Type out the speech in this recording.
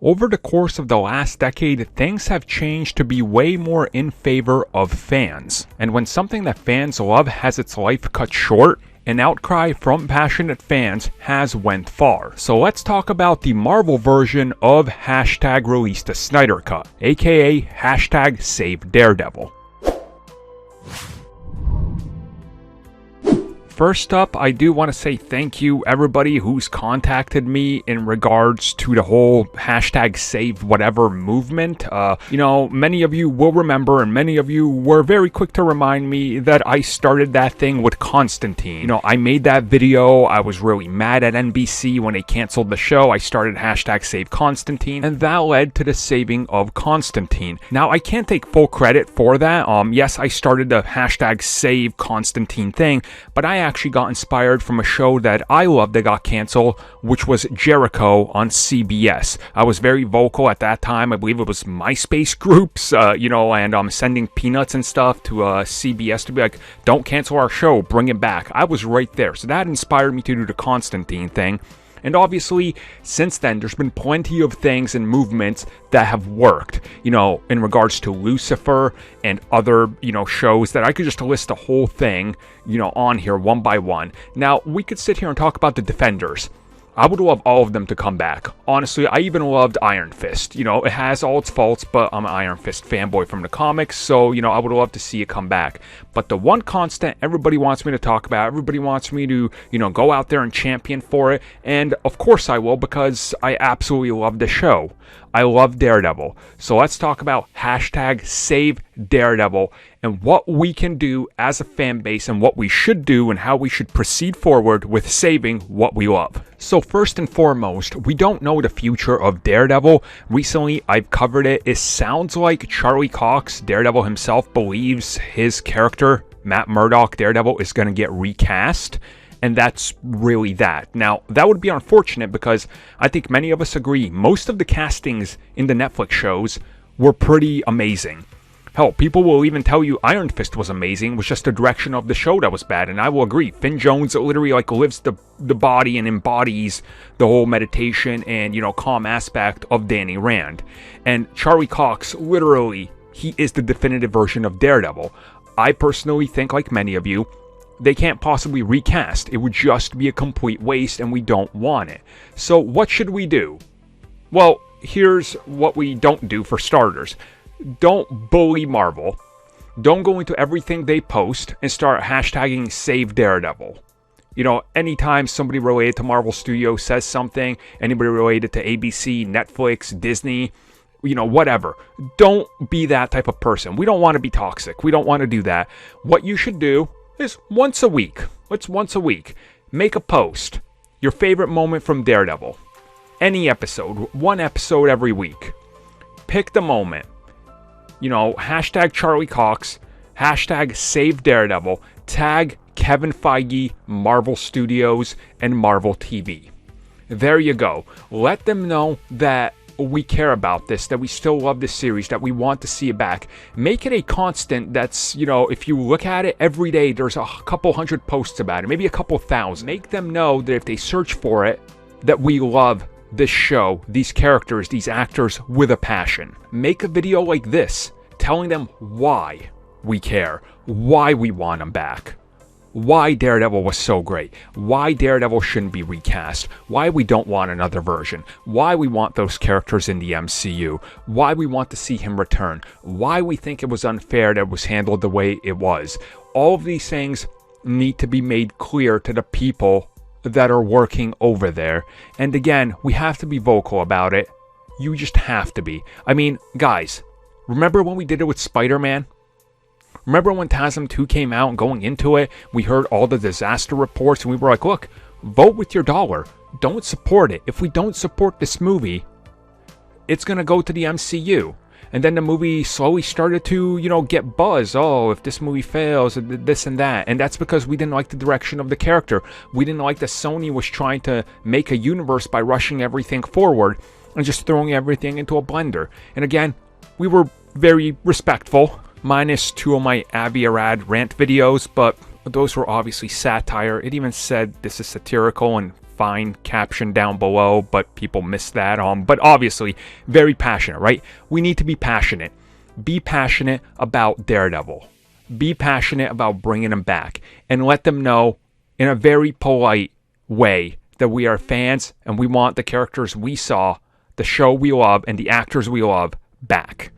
Over the course of the last decade, things have changed to be way more in favor of fans. And when something that fans love has its life cut short, an outcry from passionate fans has went far. So let's talk about the Marvel version of hashtag release the Snyder Cut, aka hashtag save Daredevil. First up, I do want to say thank you everybody who's contacted me in regards to the whole hashtag save whatever movement. Many of you will remember, and many of you were very quick to remind me that I started that thing with Constantine. I made that video. I was really mad at NBC when they canceled the show. I started hashtag save Constantine, and that led to the saving of Constantine. Now, I can't take full credit for that. Yes, I started the hashtag save Constantine thing, but I actually got inspired from a show that I loved that got canceled, which was Jericho on CBS. I was very vocal at that time. I believe it was MySpace groups, and sending peanuts and stuff to CBS to be like, don't cancel our show, bring it back. I was right there. So that inspired me to do the Constantine thing. And obviously, since then, there's been plenty of things and movements that have worked, in regards to Lucifer and other, shows that I could just list the whole thing, on here one by one. Now, we could sit here and talk about the Defenders. I would love all of them to come back. Honestly, I even loved Iron Fist. It has all its faults, but I'm an Iron Fist fanboy from the comics, so, I would love to see it come back. But the one constant everybody wants me to talk about, everybody wants me to, go out there and champion for it, and of course I will, because I absolutely love the show. I love Daredevil. So let's talk about hashtag save Daredevil and what we can do as a fan base and what we should do and how we should proceed forward with saving what we love. So first and foremost, we don't know the future of Daredevil. Recently, I've covered it. It sounds like Charlie Cox, Daredevil himself, believes his character, Matt Murdock, Daredevil, is going to get recast. And that's really that. Now, that would be unfortunate because I think many of us agree most of the castings in the Netflix shows were pretty amazing. Hell, people will even tell you Iron Fist was amazing. It was just the direction of the show that was bad. And I will agree. Finn Jones literally lives the body and embodies the whole meditation and, calm aspect of Danny Rand. And Charlie Cox, literally, he is the definitive version of Daredevil. I personally think, like many of you, they can't possibly recast. It would just be a complete waste, and we don't want it. So what should we do? Well, here's what we don't do for starters. Don't bully Marvel. Don't go into everything they post and start hashtagging Save Daredevil. Anytime somebody related to Marvel Studios says something, anybody related to ABC, Netflix, Disney, whatever. Don't be that type of person. We don't want to be toxic. We don't want to do that. What you should do is once a week. Make a post. Your favorite moment from Daredevil. Any episode. One episode every week. Pick the moment. Hashtag Charlie Cox. Hashtag Save Daredevil. Tag Kevin Feige, Marvel Studios, and Marvel TV. There you go. Let them know that we care about this, that we still love this series, that we want to see it back. Make it a constant that's, if you look at it every day, there's a couple hundred posts about it, maybe a couple thousand. Make them know that if they search for it, that we love this show, these characters, these actors with a passion. Make a video like this, telling them why we care, why we want them back. Why Daredevil was so great, why Daredevil shouldn't be recast, why we don't want another version, why we want those characters in the MCU, why we want to see him return, why we think it was unfair that it was handled the way it was. All of these things need to be made clear to the people that are working over there. And again, we have to be vocal about it. You just have to be. I mean, guys, remember when we did it with Spider-Man? Remember when TASM 2 came out and going into it, we heard all the disaster reports and we were like, look, vote with your dollar. Don't support it. If we don't support this movie, it's going to go to the MCU. And then the movie slowly started to, get buzz. Oh, if this movie fails, this and that. And that's because we didn't like the direction of the character. We didn't like that Sony was trying to make a universe by rushing everything forward and just throwing everything into a blender. And again, we were very respectful. Minus 2 of my Avi Arad rant videos, but those were obviously satire. It even said this is satirical and fine caption down below, but people miss that. But obviously, very passionate, right? We need to be passionate. Be passionate about Daredevil. Be passionate about bringing him back. And let them know in a very polite way that we are fans and we want the characters we saw, the show we love, and the actors we love back.